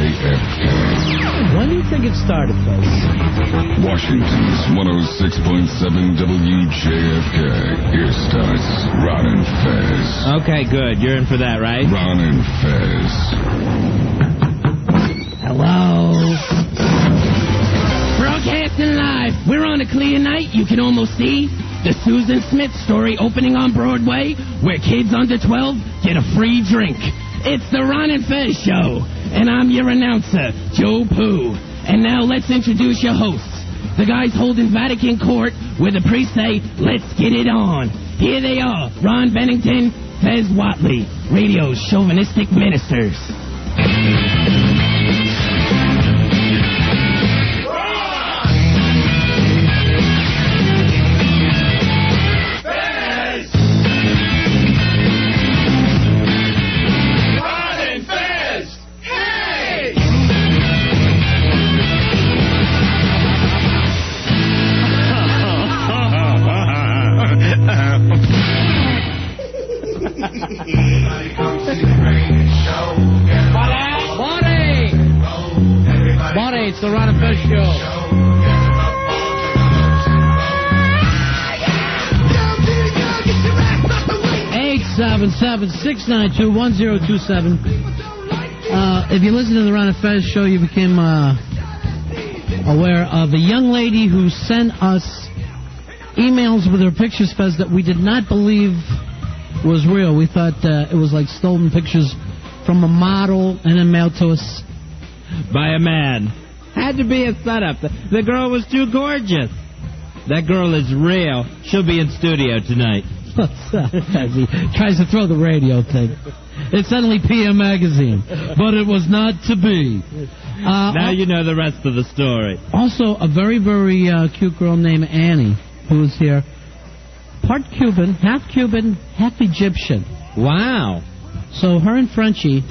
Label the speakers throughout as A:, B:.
A: When do you think it started, folks?
B: Washington's 106.7 WJFK. Here starts Ron and Fez.
C: Okay, good. You're in for that, right?
B: Ron and Fez.
D: Hello. Broadcasting live. We're on a clear night. You can almost see the Susan Smith story opening on Broadway, where kids under 12 get a free drink. It's the Ron and Fez Show, and I'm your announcer, Joe Pooh. And now let's introduce your hosts, the guys holding Vatican Court, where the priests say, let's get it on. Here they are, Ron Bennington, Fez Whatley, radio's chauvinistic ministers.
E: It's the Ron and Fez Show. 877-692-1027. If you listen to the Ron and Fez Show, you became aware of a young lady who sent us emails with her pictures, Fez, that we did not believe was real. We thought it was like stolen pictures from a model and then mailed to us
C: by a man. Had to be a setup. The girl was too gorgeous. That girl is real. She'll be in studio tonight.
E: He tries to throw the radio thing. It's suddenly PM Magazine, but it was not to be.
C: Now you know the rest of the story.
E: Also, a very, very cute girl named Annie, who is here. Part Cuban, half Egyptian.
C: Wow.
E: So her and Frenchie...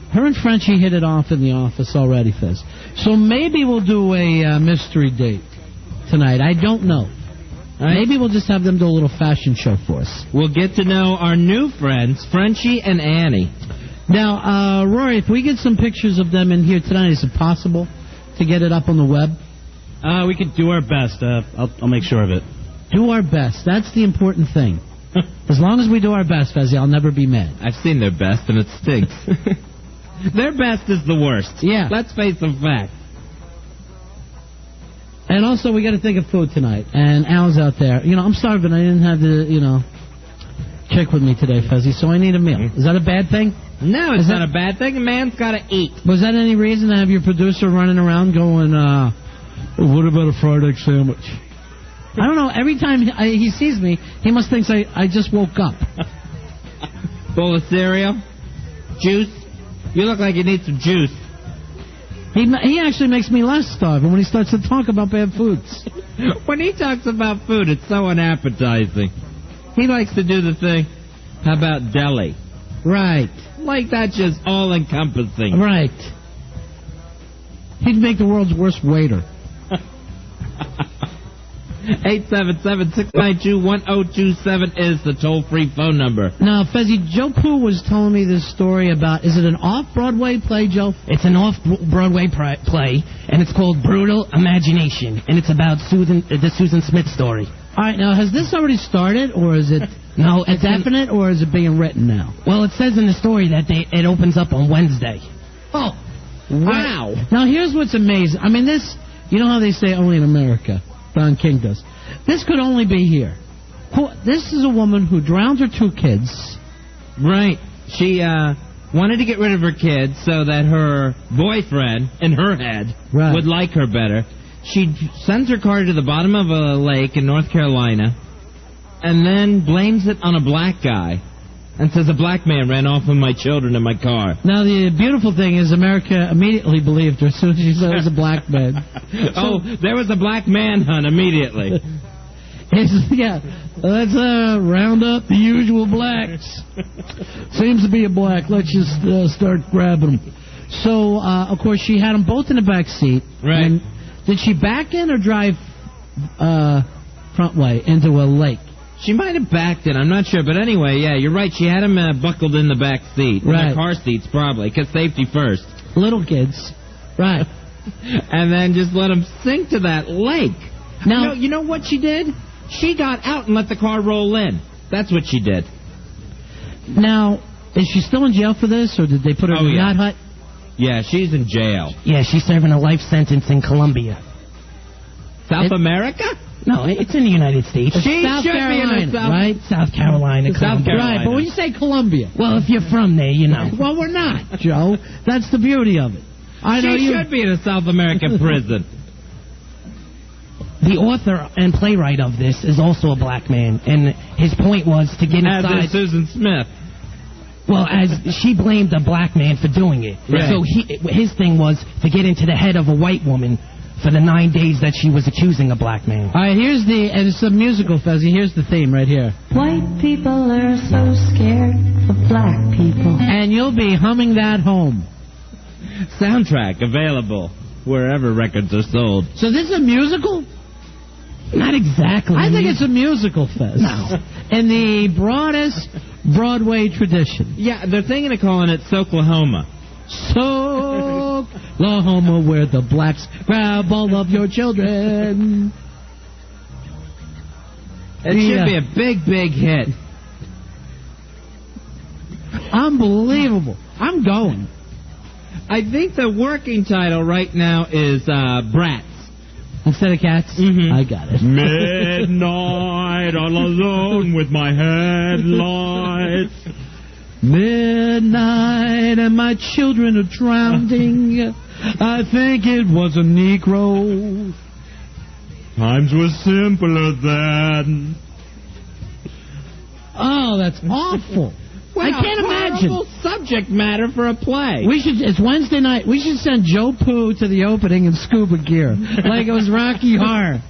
E: Her and Frenchie hit it off in the office already, Fez. So maybe we'll do a mystery date tonight. I don't know. Right. Maybe we'll just have them do a little fashion show for us.
C: We'll get to know our new friends, Frenchie and Annie.
E: Now, Rory, if we get some pictures of them in here tonight, is it possible to get it up on the web?
A: We could do our best. I'll make sure of it.
E: Do our best. That's the important thing. As long as we do our best, Fezzy, I'll never be mad.
C: I've seen their best, and it stinks. Their best is the worst.
E: Yeah.
C: Let's face some facts.
E: And also, we got to think of food tonight. And Al's out there. You know, I'm starving. I didn't have the, chick with me today, Fezzy, so I need a meal. Is that a bad thing?
C: No, it's not a bad thing. A man's got to eat.
E: Was that any reason to have your producer running around going, what about a fried egg sandwich? I don't know. Every time he sees me, he must think I just woke up.
C: Bowl of cereal? Juice? You look like you need some juice.
E: He actually makes me less starving when he starts to talk about bad foods.
C: When he talks about food, it's so unappetizing. He likes to do the thing, how about deli?
E: Right.
C: Like that's just all-encompassing.
E: Right. He'd make the world's worst waiter.
C: 877-692-1027 is the toll-free phone number.
E: Now, Fezzy, Joe Pooh was telling me this story about, is it an off-Broadway play, Joe?
D: It's an off-Broadway play, and it's called Brutal Imagination, and it's about the Susan Smith story.
E: All right, now, has this already started, or is it
D: no, it's
E: definite, or is it being written now?
D: Well, it says in the story that it opens up on Wednesday.
E: Oh, wow. Now, here's what's amazing. I mean, this, you know how they say only in America? Don King does. This could only be here. This is a woman who drowned her 2 kids.
C: Right. She wanted to get rid of her kids so that her boyfriend, in her head, would like her better. She sends her car to the bottom of a lake in North Carolina and then blames it on a black guy and says a black man ran off with my children in my car.
E: Now, the beautiful thing is America immediately believed her as soon as she said it was a black man.
C: Oh, there was a black manhunt immediately.
E: Yeah, let's round up the usual blacks. Seems to be a black. Let's just start grabbing them. So, of course, she had them both in the back seat.
C: Right.
E: And did she back in or drive front way into a lake?
C: She might have backed it. I'm not sure. But anyway, yeah, you're right. She had him buckled in the back seat.
E: Right.
C: In the car seats, probably, because safety first.
E: Little kids. Right.
C: And then just let him sink to that lake.
E: Now,
C: You know what she did? She got out and let the car roll in. That's what she did.
E: Now, is she still in jail for this, or did they put her in a yacht hut?
C: Yeah, she's in jail.
D: Yeah, she's serving a life sentence in Colombia.
C: South America?
D: No, it's in the United States.
C: She
E: South
C: should
E: Carolina,
C: be in the
E: right?
D: South Carolina.
C: South Carolina.
E: Right, but when you say Colombia,
D: Well, if you're from there, you know.
E: well, we're not, Joe. That's the beauty of it. I know
C: She
E: you.
C: should be in a South American prison.
D: The author and playwright of this is also a black man, and his point was to get
C: As
D: inside.
C: is Susan Smith.
D: Well, as she blamed a black man for doing it.
C: Right.
D: So his thing was to get into the head of a white woman for the 9 days that she was accusing a black man.
E: All right, and it's a musical, Fezzy. Here's the theme right here.
F: White people are so scared of black people.
E: And you'll be humming that home.
C: Soundtrack available wherever records are sold.
E: So this is a musical?
D: Not exactly.
E: I think it's a musical, Fez.
D: No.
E: In the broadest Broadway tradition.
C: Yeah, they're thinking of calling it Soklahoma.
E: Oklahoma, where the blacks grab all of your children.
C: It should be a big, big hit.
E: Unbelievable. I'm going.
C: I think the working title right now is Brats.
E: Instead of cats?
C: Mhm.
E: I got it.
C: Midnight all alone with my headlights.
E: Midnight and my children are drowning. I think it was a Negro.
C: Times were simpler then.
E: Oh, that's awful. I can't imagine.
C: Horrible subject matter for a play.
E: It's Wednesday night. We should send Joe Pooh to the opening in scuba gear, like it was Rocky Horror.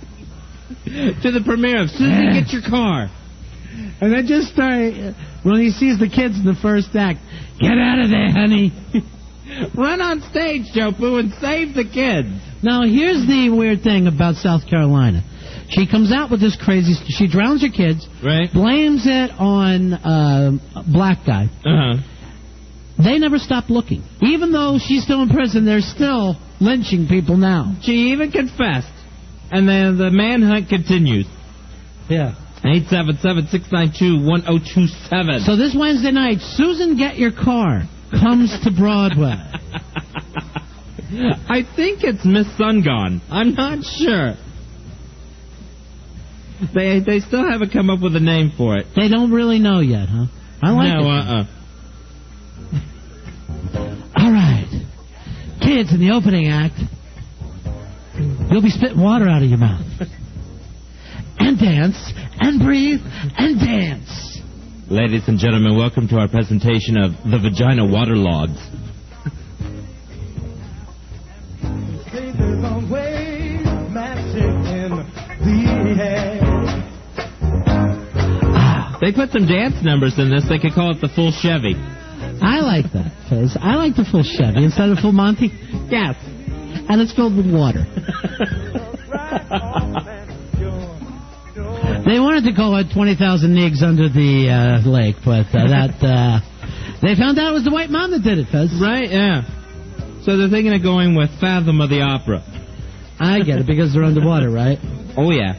C: To the premiere of Susan, Get Your Car.
E: And then just start, when he sees the kids in the first act, get out of there, honey.
C: Run on stage, Joe Pooh, and save the kids.
E: Now, here's the weird thing about South Carolina. She comes out with this crazy... She drowns her kids,
C: Right.
E: blames it on a black guy.
C: Uh-huh.
E: They never stop looking. Even though she's still in prison, they're still lynching people now.
C: She even confessed. And then the manhunt continues.
E: Yeah.
C: 877-692-1027.
E: So this Wednesday night, Susan Get Your Car comes to Broadway.
C: I think it's Miss Sungone. I'm not sure. They still haven't come up with a name for it.
E: They don't really know yet, huh? I like it.
C: No,
E: All right. Kids, in the opening act, you'll be spitting water out of your mouth. And dance, and breathe, and dance.
C: Ladies and gentlemen, welcome to our presentation of The Vagina Waterlogged. They put some dance numbers in this. They could call it the full Chevy.
E: I like that, Fizz. I like the full Chevy instead of full Monty.
C: Yes.
E: And it's filled with water. They wanted to call it 20,000 Nigs Under the Lake, but they found out it was the white mom that did it, Fizz.
C: Right, yeah. So they're thinking of going with Fathom of the Opera.
E: I get it, because they're underwater, right?
C: Oh, yeah.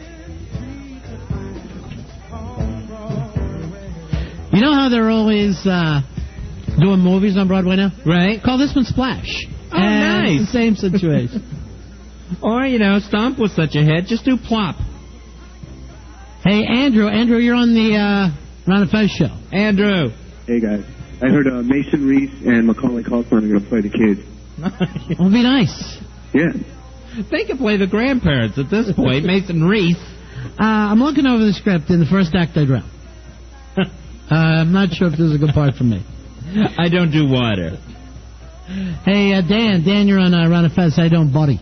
E: You know how they're always doing movies on Broadway now?
C: Right.
E: Call this one Splash.
C: Oh,
E: and
C: nice.
E: It's the same situation.
C: Or, Stomp was such a hit. Just do Plop.
E: Hey, Andrew, you're on the Ron and Fez show.
C: Andrew.
G: Hey, guys. I heard Mason Reese and Macaulay Culkin are going to play the kids.
E: It'll be nice.
G: Yeah.
C: They could play the grandparents at this point. Mason Reese.
E: I'm looking over the script. In the first act, I drown. I'm not sure if this is a good part for me.
C: I don't do water.
E: Hey, Dan, you're on Ron and Fez. How you doing, buddy?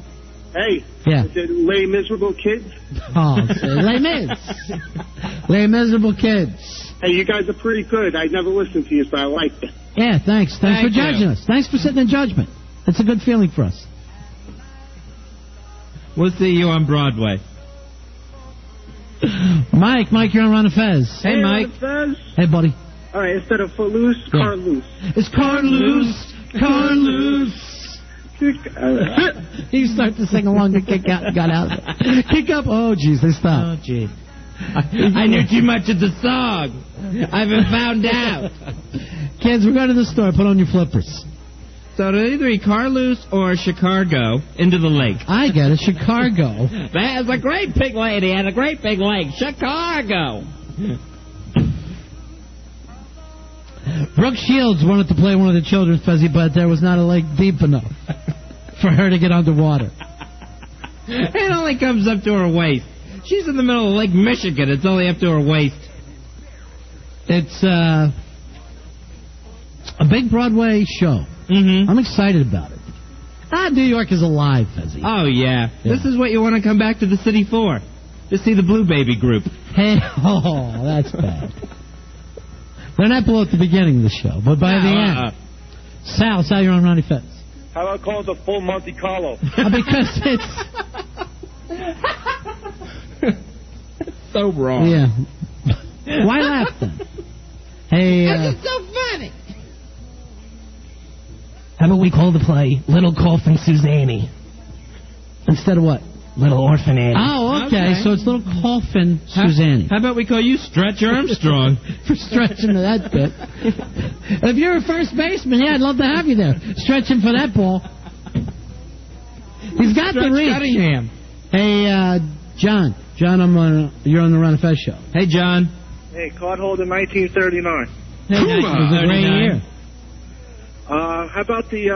G: Hey.
E: Yeah.
G: Is it Les Miserable Kids?
E: Oh, Les Mis. Les Miserable Kids.
G: Hey, you guys are pretty good. I never listened to you, so I liked it.
E: Yeah, thanks. Thanks for
C: Thank you.
E: judging us. Thanks for sitting in judgment. It's a good feeling for us.
C: We'll see you on Broadway.
E: Mike, you're on Ron and Fez.
C: Hey, Mike.
G: Ron and Fez.
E: Hey, buddy.
G: All right, instead of footloose, car loose.
E: It's car loose, car loose. He started to sing along to kick out, got out of it. Kick up. Oh, jeez, they stopped.
C: Oh, gee. I knew too much of the song. I've been found out.
E: Kids, we're going to the store. Put on your flippers.
C: So it'll either be Carlos or Chicago into the lake.
E: I get it. Chicago.
C: There's a great big lady and a great big lake. Chicago.
E: Brooke Shields wanted to play one of the children's Fezzy, but there was not a lake deep enough for her to get underwater.
C: It only comes up to her waist. She's in the middle of Lake Michigan. It's only up to her waist.
E: It's a big Broadway show.
C: Mm-hmm.
E: I'm excited about it. New York is alive, Fezzy.
C: Oh, yeah. This is what you want to come back to the city for. To see the Blue Baby group.
E: Hey, that's bad. They're not below at the beginning of the show, but by the end. Sal, you're on Ronnie Fez.
G: How about call it the full Monte Carlo?
E: Because it's...
C: So wrong.
E: Yeah. Why laugh then? Hey,
C: It's so funny.
D: How about we call the play Little Coffin Suzanne?
E: instead of what?
D: Little Orphan Annie.
E: Oh, okay. So it's Little Coffin Suzanne.
C: How about we call you Stretch Armstrong?
E: For stretching to that bit. If you're a first baseman, yeah, I'd love to have you there. Stretching for that ball. He's got the reach.
C: Cunningham.
E: Hey, John. John, you're on the Ron and Fez show.
C: Hey, John.
G: Hey, cardholder 1939.
E: Hey, it was a great year.
G: How about the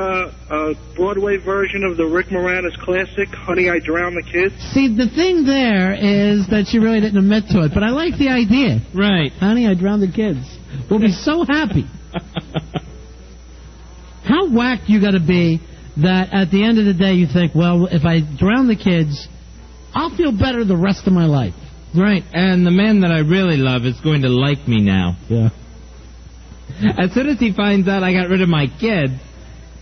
G: Broadway version of the Rick Moranis classic, Honey, I Drowned the Kids?
E: See, the thing there is that she really didn't admit to it, but I like the idea.
C: Right.
E: Honey, I Drowned the Kids. We'll be so happy. How whacked you got to be that at the end of the day you think, well, if I drown the kids, I'll feel better the rest of my life.
C: Right, and the man that I really love is going to like me now.
E: Yeah.
C: As soon as he finds out I got rid of my kids.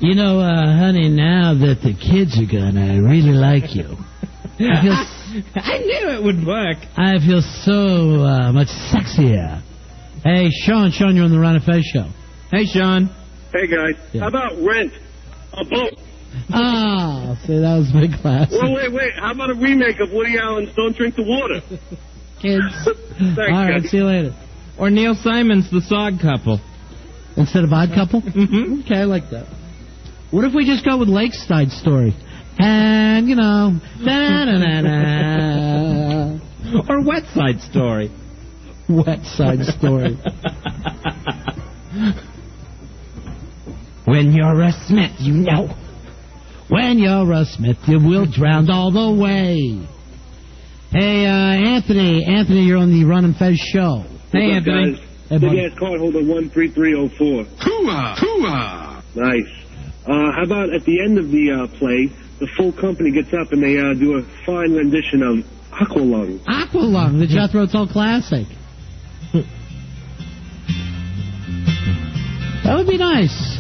E: You know, honey, now that the kids are gone, I really like you.
C: I knew it would work.
E: I feel so much sexier. Hey, Sean, you're on the Ron and Fez show.
C: Hey, Sean.
G: Hey, guys.
E: Yeah.
G: How about Rent? A boat.
E: Ah, see, that was big class.
G: Well, wait. How about a remake of Woody Allen's Don't Drink the Water?
E: Kids.
G: Thanks,
E: All right,
G: guys.
E: see you later.
C: Or Neil Simon's The Sod Couple.
E: Instead of Odd Couple?
C: Mm-hmm.
E: Okay, I like that. What if we just go with Lakeside Story? And, you know, da-da-da-da.
C: Or Wet Side Story.
E: Wet Side Story.
D: When you're a Smith, you know.
E: When you're a Smith, you will drown all the way. Hey, Anthony. Anthony, you're on the Ron and Fez show.
C: Hey,
G: What's up,
C: Anthony.
G: guys?
E: Hey,
G: Big
E: buddy.
G: ass cardholder 13304.
B: Hooah!
G: Nice. How about at the end of the play, the full company gets up and they do a fine rendition of Aqualung.
E: Aqualung, the Jethro Tull classic. That would be nice.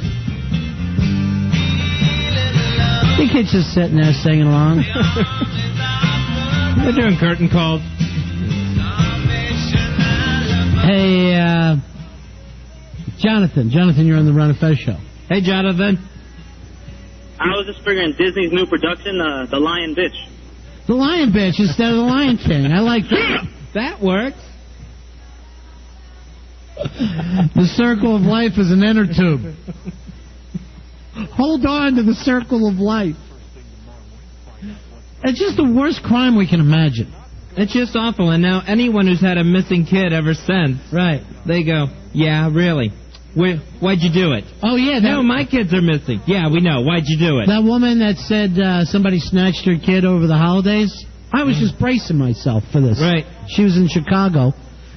E: The kids just sitting there singing along.
C: They're doing curtain calls.
E: Hey, Jonathan. Jonathan, you're on the Ron and Fez show.
C: Hey, Jonathan.
H: I was just figuring Disney's new production, The Lion Bitch.
E: The Lion Bitch instead of the Lion King. I like that.
C: That works.
E: The circle of life is an inner tube. Hold on to the circle of life. It's just the worst crime we can imagine.
C: It's just awful, and now anyone who's had a missing kid ever since,
E: Right.
C: they go, yeah, really? Why'd you do it?
E: Oh, yeah.
C: No, my kids are missing. Yeah, we know. Why'd you do it?
E: That woman that said somebody snatched her kid over the holidays, I was just bracing myself for this.
C: Right.
E: She was in Chicago,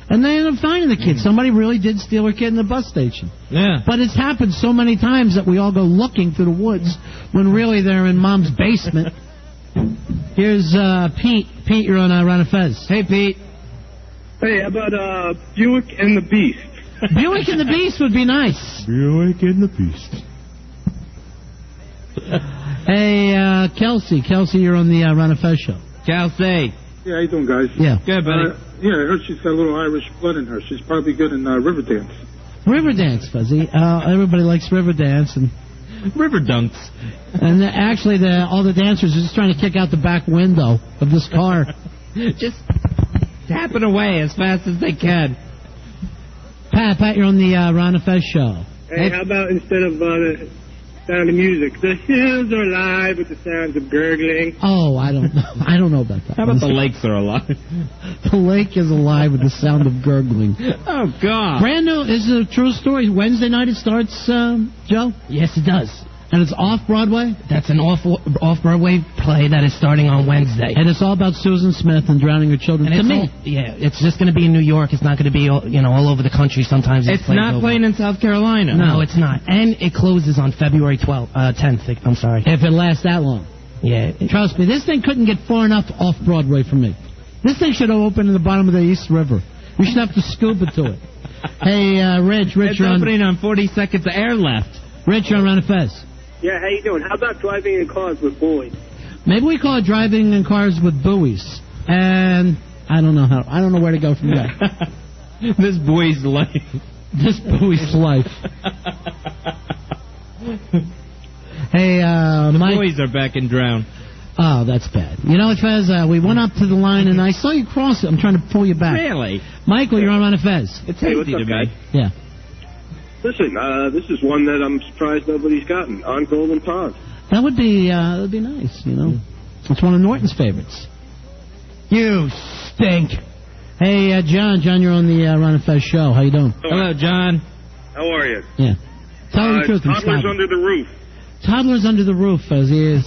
E: and they ended up finding the kid. Somebody really did steal her kid in the bus station.
C: Yeah.
E: But it's happened so many times that we all go looking through the woods when really they're in Mom's basement. Here's Pete. Pete, you're on Ron and Fez.
C: Hey, Pete.
G: Hey, how about Buick and the Beast?
E: Buick and the Beast would be nice.
B: Buick and the Beast.
E: Hey, Kelsey. Kelsey, you're on the Ron and Fez show.
C: Kelsey.
G: Yeah, how you doing, guys?
E: Yeah.
C: Good, buddy.
I: Yeah, I heard she's got a little Irish blood in her. She's probably good in Riverdance.
E: Riverdance, Fuzzy. Everybody likes Riverdance and
C: River dunks.
E: And actually, all the dancers are just trying to kick out the back window of this car.
C: Just tapping away as fast as they can.
E: Pat, you're on the Ron and Fez show.
G: Hey, how about instead of the sound of music, the hills are alive with the sounds of gurgling?
E: Oh, I don't know about that.
C: How about the lakes are alive?
E: The lake is alive with the sound of gurgling.
C: Oh, God.
E: Brand new, is a true story. Wednesday night it starts, Joe?
D: Yes, it does.
E: And it's off-Broadway?
D: That's an off-Broadway play that is starting on Wednesday.
E: And it's all about Susan Smith and drowning her children.
D: And it's just going to be in New York. It's not going to be, all over the country. Sometimes
C: it's not playing in South Carolina.
D: No, it's not. And it closes on February 10th. I'm sorry.
E: If it lasts that long.
D: Yeah.
E: Trust me, this thing couldn't get far enough off-Broadway for me. This thing should have opened in the bottom of the East River. We should have to scuba to it. Hey, Rich,
C: it's opening on 40 seconds of air left.
E: Rich, you're on Ron and Fez.
G: Yeah, how you doing? How about driving in cars with buoys?
E: Maybe we call it driving in cars with buoys. And I don't know where to go from there.
C: This buoy's life.
E: This buoy's life. Hey,
C: the
E: Mike.
C: buoys are back and drown.
E: Oh, that's bad. You know what, Fez? We went up to the line and I saw you cross it. I'm trying to pull you back.
C: Really?
E: Michael, you're on Ron and Fez.
C: It's easy to me.
E: Yeah.
G: Listen, this is one that I'm surprised nobody's gotten. On Golden Pond.
E: That would be nice, It's one of Norton's favorites.
D: You stink.
E: Hey, John, you're on the Ron and Fez show. How you doing?
C: Hello, John.
G: How are you?
E: Yeah. Tell the truth.
G: Toddlers under the roof.
E: Toddlers under the roof, as he is.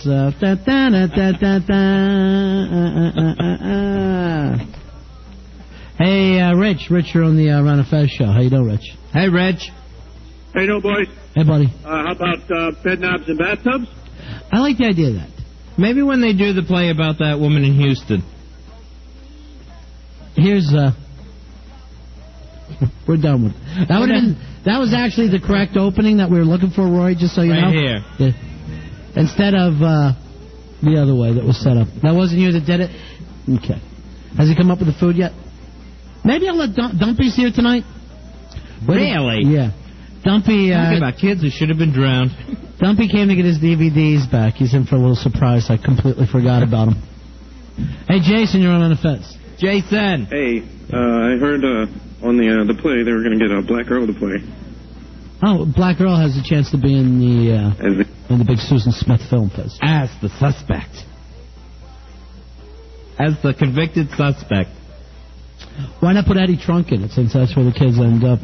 E: Hey, Rich, you're on the Ron and Fez show. How you doing, Rich?
C: Hey, Rich.
G: Hey, no, boys.
E: Hey, buddy.
G: How about bed knobs and bathtubs?
E: I like the idea of that.
C: Maybe when they do the play about that woman in Houston.
E: Here's we're done with it. That was actually the correct opening that we were looking for, Roy, just so you know.
C: Right here.
E: Yeah. Instead of the other way that was set up. That wasn't you that did it? Okay. Has he come up with the food yet? Maybe I'll let Dumpy's here tonight.
C: Really?
E: Yeah. Dumpy...
C: Talking about kids who should have been drowned.
E: Dumpy came to get his DVDs back. He's in for a little surprise. I completely forgot about him. Hey, Jason, you're on the fence.
C: Jason.
J: Hey, I heard on the play they were going to get a black girl to play.
E: Oh, Black Girl has a chance to be in the big Susan Smith film fest.
C: As the suspect. As the convicted suspect.
E: Why not put Eddie Trunk in it, since that's where the kids end up?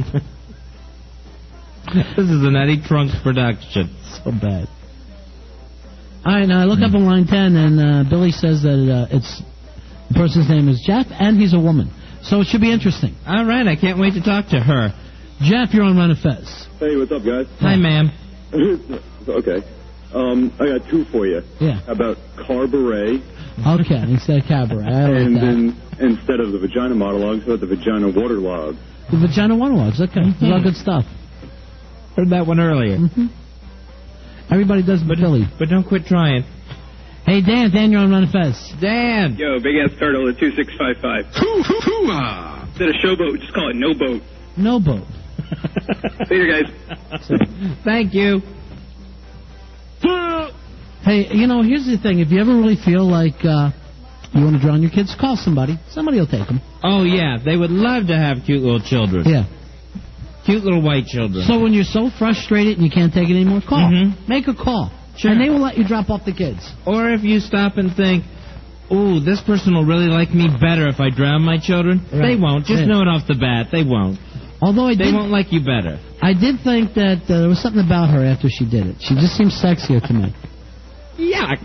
C: This is an Eddie Trunk production.
E: So bad. All right, now I look up on line 10, and Billy says that the person's name is Jeff, and he's a woman. So it should be interesting.
C: All right, I can't wait to talk to her.
E: Jeff, you're on Ron and Fez.
J: Hey, what's up, guys?
C: Hi, ma'am.
J: Okay. I got two for you.
E: Yeah.
J: About Carburet.
E: Okay, instead of cabaret. I like
J: and
E: that.
J: then instead of the vagina monologues, about the vagina waterlogue.
E: The vagina monologues, okay. It's all good stuff.
C: Heard that one earlier.
E: Mm-hmm. Everybody does but Billy.
C: But don't quit trying.
E: Hey, Dan, you're on Ron and Fez.
C: Dan!
H: Yo, Big Ass Turtle at 2655.
B: Hoo-hoo-hoo-ah!
H: Instead of showboat, just call it no boat.
E: No boat.
H: Later, guys.
C: Thank you.
E: Hey, here's the thing. If you ever really feel like you want to drown your kids, call somebody. Somebody will take them.
C: Oh, yeah. They would love to have cute little children.
E: Yeah.
C: Cute little white children.
E: So when you're so frustrated and you can't take it anymore, call.
C: Mm-hmm.
E: Make a call.
C: Sure.
E: And they will let you drop off the kids.
C: Or if you stop and think, ooh, this person will really like me better if I drown my children. Right. They won't. Just know it off the bat. They won't.
E: Although
C: they won't like you better.
E: I did think that there was something about her after she did it. She just seemed sexier to me.
C: Yuck.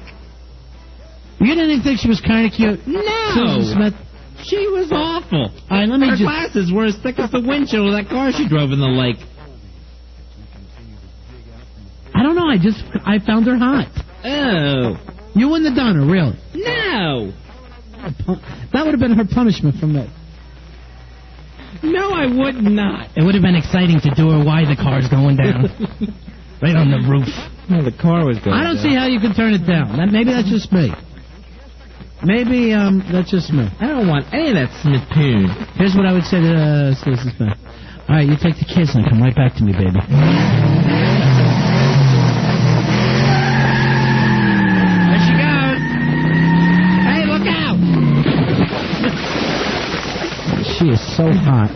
E: You didn't think she was kind of cute?
C: No.
E: Susan Smith.
C: She was awful.
E: All right, let me
C: Her glasses were as thick as the windshield of that car she drove in the lake.
E: I don't know. I found her hot.
C: Oh.
E: You wouldn't have done her, really?
C: No.
E: That would have been her punishment from it.
C: No, I would not.
D: It would have been exciting to do her while the car's going down. Right on the roof.
C: No, the car was going down.
E: I don't see how you can turn it down. Maybe that's just me. Maybe that's just me.
C: I don't want any of that Smith-poon.
E: Here's what I would say to Stacey Smith. All right, you take the kids and come right back to me, baby.
C: There she goes. Hey, look out!
E: She is so hot.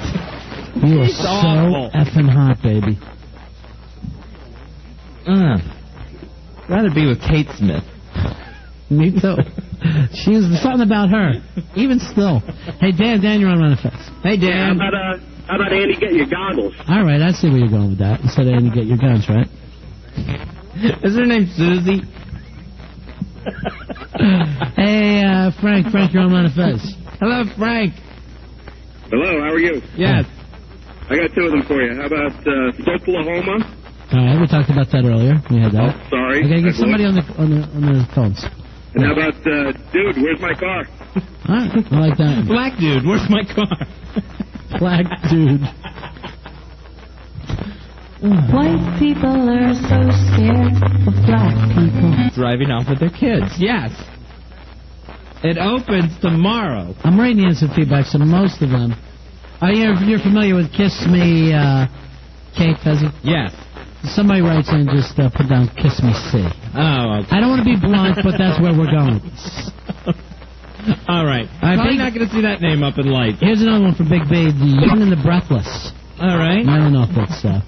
E: You are
C: She's
E: so
C: awful.
E: effing hot, baby.
C: Rather be with Kate Smith.
E: Me too. There's something about her. Even still. Hey, Dan, you're on Ron and Fez. Hey, Dan.
G: How about Andy get your goggles?
E: All right, I see where you're going with that. Instead of Andy get your guns, right?
C: Is her name Susie?
E: Hey, Frank, you're on Ron and Fez.
C: Hello, Frank.
G: Hello, how are you?
C: Yes.
G: I got two of them for you. How about Oklahoma?
E: All right, we talked about that earlier. We had that.
G: Oh, sorry.
E: I gotta get somebody on the phones.
G: And how about dude, where's my car?
E: All right, I like that.
C: Black dude, where's my car?
E: Black dude.
F: White people are so scared of black people.
C: Driving off with their kids. Yes. It opens tomorrow.
E: I'm writing the instant feedback, so most of them. You're familiar with Kiss Me, Kate Fezzi?
C: Yes.
E: Somebody writes in, just put down Kiss Me C.
C: Oh, okay.
E: I don't want to be blunt, but that's where we're going.
C: All right. Probably not going to see that name up in lights.
E: Here's another one for Big B, The Young and the Breathless.
C: All right.
E: I don't know if that's... I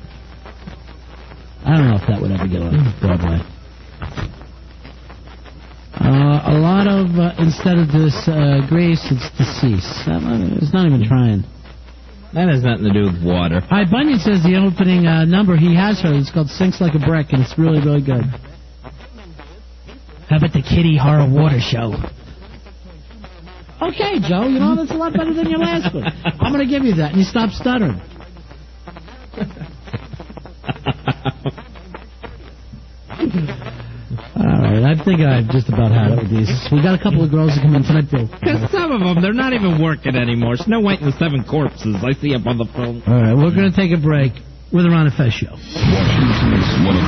E: don't know if that would ever get on Broadway. A lot of, instead of Grease, it's Deceased. It's not even trying.
C: That has nothing to do with water.
E: All right, Bunyan says the opening number he has her, it's called Sinks Like a Brick, and it's really, really good. How about the Kitty Horror Water Show? Okay, Joe, you know, that's a lot better than your last one. I'm going to give you that, and you stop stuttering. All right, I think I've just about had it with these. We got a couple of girls that come in tonight, Bill.
C: Because some of them, they're not even working anymore. Snow White and the Seven Corpses. I see up on the phone.
E: All right, we're going to take a break with the Ron and Fez show.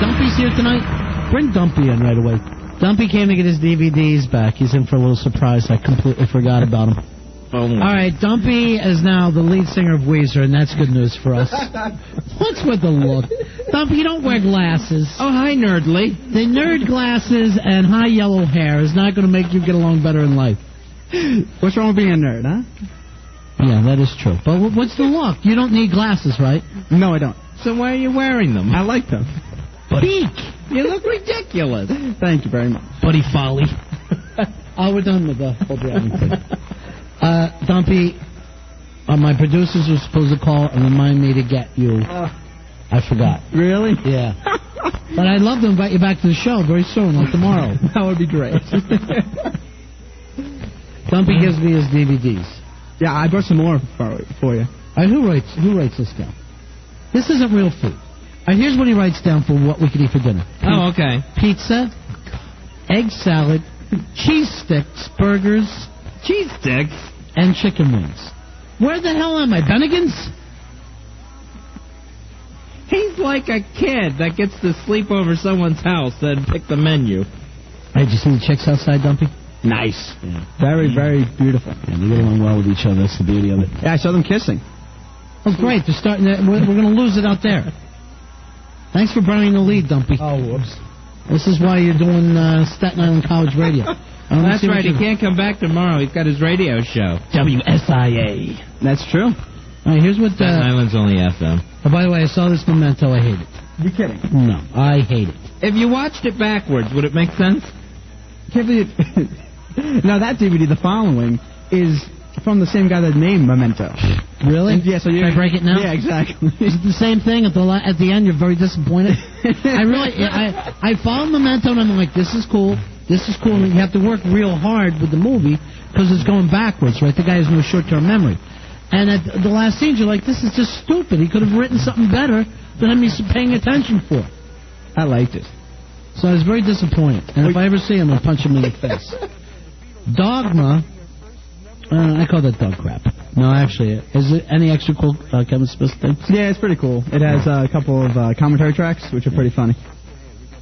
E: Dumpy's here tonight. Bring Dumpy in right away. Dumpy came to get his DVDs back. He's in for a little surprise. I completely forgot about him.
C: Oh,
E: all right, Dumpy is now the lead singer of Weezer, and that's good news for us. What's with the look? Dumpy, you don't wear glasses.
C: Oh, hi, Nerdly.
E: The nerd glasses and high yellow hair is not going to make you get along better in life.
K: What's wrong with being a nerd, huh?
E: Yeah, that is true. But what's the look? You don't need glasses, right?
K: No, I don't.
C: So why are you wearing them?
K: I like them.
E: Peek!
C: You look ridiculous.
K: Thank you very much.
E: Buddy Folly. We're done with the whole driving thing. Dumpy, my producers were supposed to call and remind me to get you. I forgot.
K: Really?
E: Yeah. But I'd love to invite you back to the show very soon, like tomorrow.
K: That would be great.
E: Dumpy gives me his DVDs.
K: Yeah, I brought some more for you.
E: Who writes this down? This isn't real food. Here's what he writes down for what we could eat for dinner.
C: Oh, okay.
E: Pizza, egg salad, cheese sticks, burgers,
C: cheese sticks,
E: and chicken wings. Where the hell am I? Bennigan's?
C: He's like a kid that gets to sleep over someone's house and pick the menu.
E: Hey, did you see the chicks outside, Dumpy?
K: Nice.
E: Yeah.
K: Very, very beautiful.
E: And they get along well with each other. That's the beauty of it.
K: Yeah, I saw them kissing.
E: Oh, great. They're starting. We're going to lose it out there. Thanks for burning the lead, Dumpy.
K: Oh, whoops.
E: This is why you're doing Staten Island College Radio.
C: That's right. He can't come back tomorrow. He's got his radio show.
E: WSIA.
K: That's true.
E: All right, here's what...
C: Staten Island's only FM.
E: Oh, by the way, I saw this Memento. I hate it.
K: You're kidding.
E: No, I hate it.
C: If you watched it backwards, would it make sense?
K: Now, that DVD, the following, is from the same guy that named Memento.
E: Really?
K: Yeah, so
E: Can I break it now?
K: Yeah, exactly.
E: Is it the same thing? At the end, you're very disappointed? I followed Memento, and I'm like, this is cool. This is cool. And you have to work real hard with the movie because it's going backwards, right? The guy has no short-term memory. And at the last scene, you're like, this is just stupid. He could have written something better than me paying attention for.
K: I liked it.
E: So I was very disappointed. And if I ever see him, I'll punch him in the face. Dogma, I call that dog crap. No, actually, is it any extra cool Kevin Smith things?
K: Yeah, it's pretty cool. It has a couple of commentary tracks, which are pretty funny.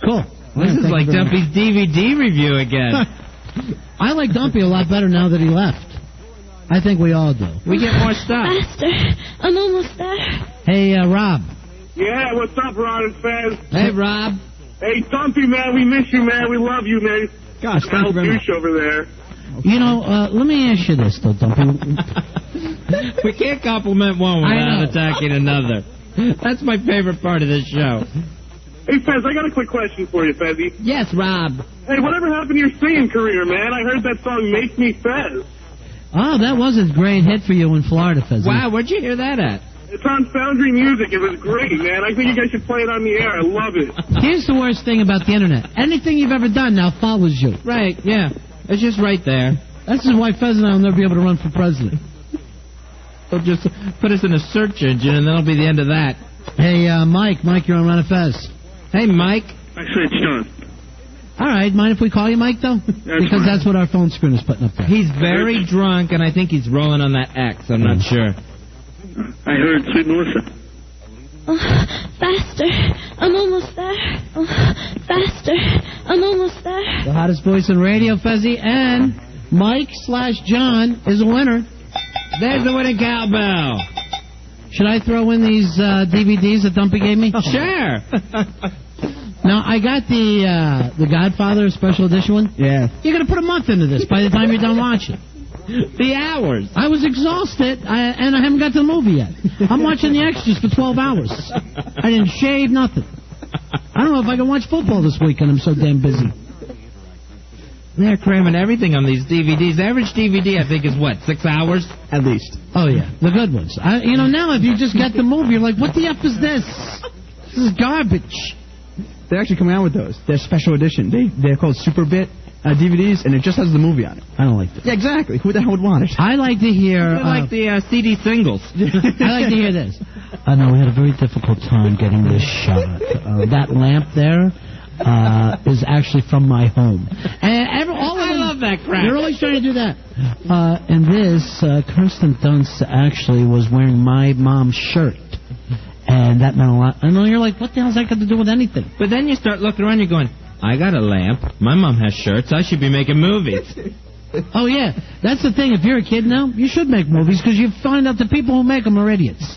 E: Cool.
C: This is like Dumpy's DVD review again.
E: I like Dumpy a lot better now that he left. I think we all do.
C: We get more stuff.
F: Faster. I'm almost there.
E: Hey, Rob.
G: Yeah, what's up, Ron and Fez?
C: Hey, Rob.
G: Hey, Dumpy, man, we miss you, man. We love you, man.
K: Gosh, thank you very much.
G: Douche over there.
E: You know, let me ask you this, though, Dumpy.
C: We can't compliment one without attacking another. That's my favorite part of this show.
G: Hey, Fez, I got a quick question for you, Fezzy.
C: Yes, Rob.
G: Hey, whatever happened to your singing career, man? I heard that song Make Me Fez.
E: Oh, that was a great hit for you in Florida, Fezzy.
C: Wow, where'd you hear that at?
G: It's on Foundry Music. It was great, man. I think you guys should play it on the air. I love it.
E: Here's the worst thing about the Internet. Anything you've ever done now follows you.
C: Right, yeah. It's just right there.
E: This is why Fez and I will never be able to run for president.
C: They'll just put us in a search engine, and that'll be the end of that.
E: Hey, Mike. Mike, you're on Ron and Fez.
C: Hey, Mike.
J: Actually, it's John.
E: All right, mind if we call you Mike, though? Because that's what our phone screen is putting up there.
C: He's very drunk, and I think he's rolling on that X. I'm not sure.
J: I heard Sweet Melissa.
F: Oh, faster. I'm almost there. Oh, faster. I'm almost there.
E: The hottest voice in radio, Fezzy, and Mike/John is a winner.
C: There's the winning cowbell.
E: Should I throw in these DVDs that Dumpy gave me?
C: Sure.
E: Now, I got the Godfather special edition one.
K: Yeah.
E: You're going to put a month into this by the time you're done watching.
C: The hours.
E: I was exhausted, and I haven't got to the movie yet. I'm watching the extras for 12 hours. I didn't shave, nothing. I don't know if I can watch football this weekend. I'm so damn busy.
C: They're cramming everything on these DVDs. The average DVD, I think, is what, 6 hours?
K: At least.
E: Oh, yeah. The good ones. Now if you just get the movie, you're like, what the F is this? This is garbage.
K: They're actually coming out with those. They're special edition. They're called Super Bit DVDs, and it just has the movie on it.
E: I don't like this.
K: Yeah, exactly. Who the hell would want it?
E: I like to hear...
C: I like the CD singles.
E: I like to hear this. No, we had a very difficult time getting this shot. That lamp there is actually from my home. And I
C: love that crap.
E: They're always trying to do that. And this, Kirsten Dunst actually was wearing my mom's shirt. And that meant a lot. And you're like, what the hell's that got to do with anything?
C: But then you start looking around, you're going, I got a lamp. My mom has shirts. I should be making movies.
E: Oh, yeah. That's the thing. If you're a kid now, you should make movies because you find out the people who make them are idiots.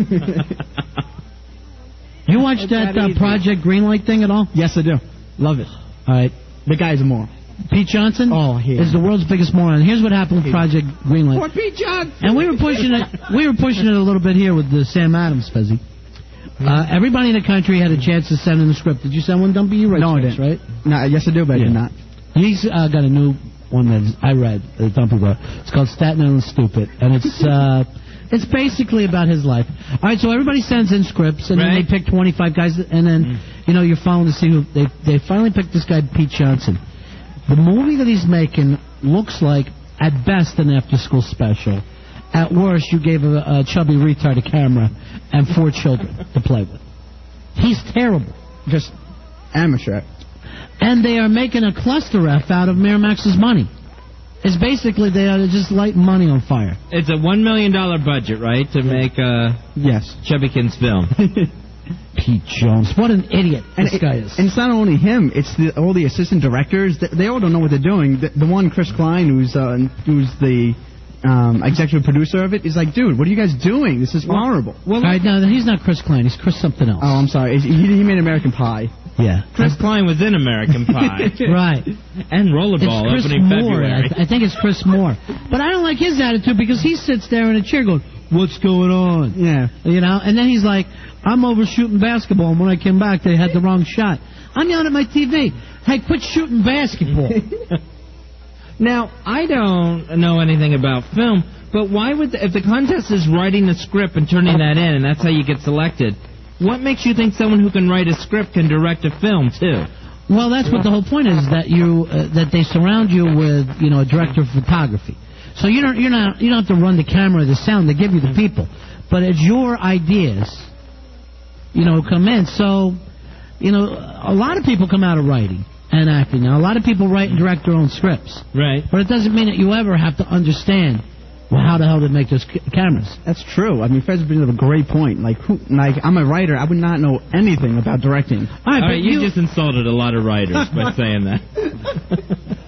E: You watched that Project Greenlight thing at all?
K: Yes, I do. Love it.
E: All right.
K: The guy's a moron.
E: Pete Johnson
K: is
E: the world's biggest moron. Here's what happened with Project Greenlight.
C: Poor Pete Johnson.
E: And we were pushing it. We were pushing it a little bit here with the Sam Adams, Fezzy. Everybody in the country had a chance to send in the script. Did you send one, Dumpy? You read scripts, right?
K: No, yes, I do, but I did not.
E: He's got a new one that I read, Dumpy wrote. It's called Staten Island Stupid, and it's basically about his life. All right, so everybody sends in scripts, and then they pick 25 guys, and then you're following to see who they finally picked this guy, Pete Johnson. The movie that he's making looks like, at best, an after-school special. At worst, you gave a chubby retard a camera and 4 children to play with. He's terrible.
K: Just amateur.
E: And they are making a cluster F out of Miramax's money. It's basically they are just lighting money on fire.
C: It's a $1 million budget, right, to make Chubbykins film.
E: Pete Jones. What an idiot this guy is.
K: And it's not only him. It's all the assistant directors. They all don't know what they're doing. The one, Chris Klein, who's the... executive producer of it, is like, dude, what are you guys doing? This is horrible.
E: Well, all right, no, he's not Chris Klein. He's Chris something else.
K: Oh, I'm sorry. He made American Pie.
E: Yeah.
C: Chris Klein was in American Pie.
E: Right.
C: And Rollerball opening February.
E: I think it's Chris Moore. But I don't like his attitude because he sits there in a chair going, what's going on?
K: Yeah.
E: And then he's like, I'm overshooting basketball, and when I came back, they had the wrong shot. I'm yelling at my TV, hey, quit shooting basketball.
C: Now, I don't know anything about film, but why would if the contest is writing a script and turning that in, and that's how you get selected, what makes you think someone who can write a script can direct a film, too?
E: Well, that's what the whole point is, that they surround you with, a director of photography. So you don't have to run the camera or the sound. They give you the people. But it's your ideas, come in. So, a lot of people come out of writing and acting. Now, a lot of people write and direct their own scripts.
C: Right.
E: But it doesn't mean that you ever have to understand, well, how the hell to make those cameras.
K: That's true. I mean, Fez brings up a great point. Like, I'm a writer. I would not know anything about directing.
C: All right, you just insulted a lot of writers by saying that.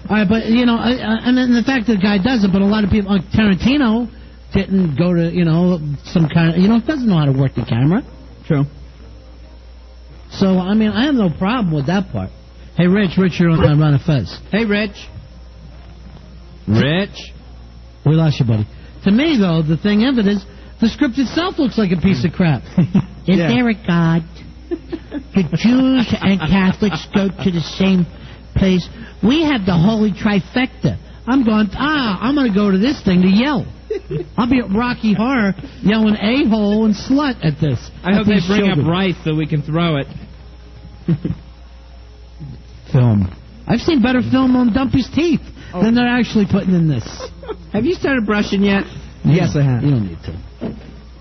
E: All right, but, you know, and then the fact that the guy doesn't, but a lot of people, like Tarantino, didn't go to, you know, some kind of, you know, doesn't know how to work the camera.
K: True.
E: So, I mean, I have no problem with that part. Hey, Rich, you're on Ron and Fez.
C: Hey, Rich. Rich?
E: We lost you, buddy. To me, though, the thing of it is, the script itself looks like a piece of crap. Is there a God? The Jews and Catholics go to the same place. We have the holy trifecta. I'm going to go to this thing to yell. I'll be at Rocky Horror yelling a-hole and slut at this.
C: I hope they bring up rice so we can throw it.
E: Film. I've seen better film on Dumpy's teeth than they're actually putting in this.
C: Have you started brushing yet?
K: Yes, I have.
E: You don't need to.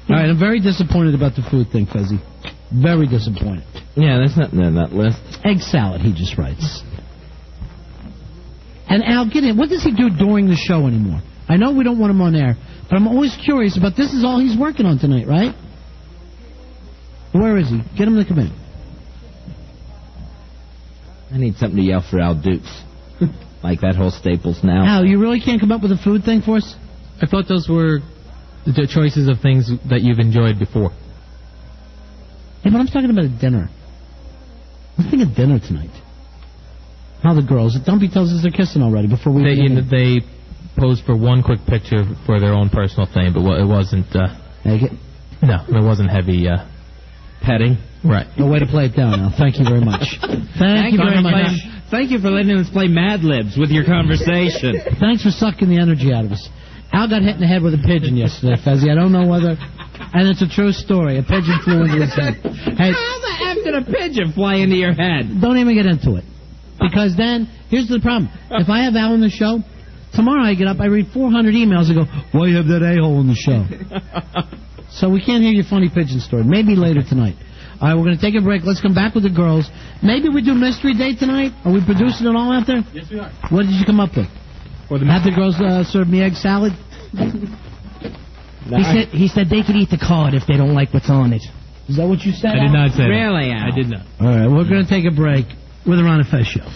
E: All right, I'm very disappointed about the food thing, Fezzy. Very disappointed.
C: Yeah, that's not in that list.
E: Egg salad, he just writes. And Al, get in. What does he do during the show anymore? I know we don't want him on air, but I'm always curious about this is all he's working on tonight, right? Where is he? Get him to come in.
C: I need something to yell for Al Dukes. Like that whole Staples Now.
E: Al, you really can't come up with a food thing for us?
L: I thought those were the choices of things that you've enjoyed before.
E: Hey, but I'm talking about a dinner. Let's think of dinner tonight. How the girls, Dumpy tells us they're kissing already before we...
L: They posed for one quick picture for their own personal thing, but it wasn't...
E: Naked?
L: No, it wasn't heavy
C: petting.
L: Right.
E: No way to play it down, Al. Thank you very much. Thank you very much.
C: Thank you for letting us play Mad Libs with your conversation.
E: Thanks for sucking the energy out of us. Al got hit in the head with a pigeon yesterday, Fezzy. I don't know whether... And it's a true story. A pigeon flew into his head. Hey,
C: how the F did a pigeon fly into your head?
E: Don't even get into it. Because then, here's the problem. If I have Al on the show, tomorrow I get up, I read 400 emails and go, why you have that a-hole in the show? So we can't hear your funny pigeon story. Maybe later tonight. All right, we're going to take a break. Let's come back with the girls. Maybe we do Mystery Date tonight? Are we producing it all out there?
L: Yes, we are.
E: What did you come up with? Have the girls serve me egg salad?
D: He said they could eat the card if they don't like what's on it.
E: Is that what you said?
L: I did not say that.
C: Really, Al?
L: I did not.
E: All right, we're going to take a break with the Ron and Fez Show.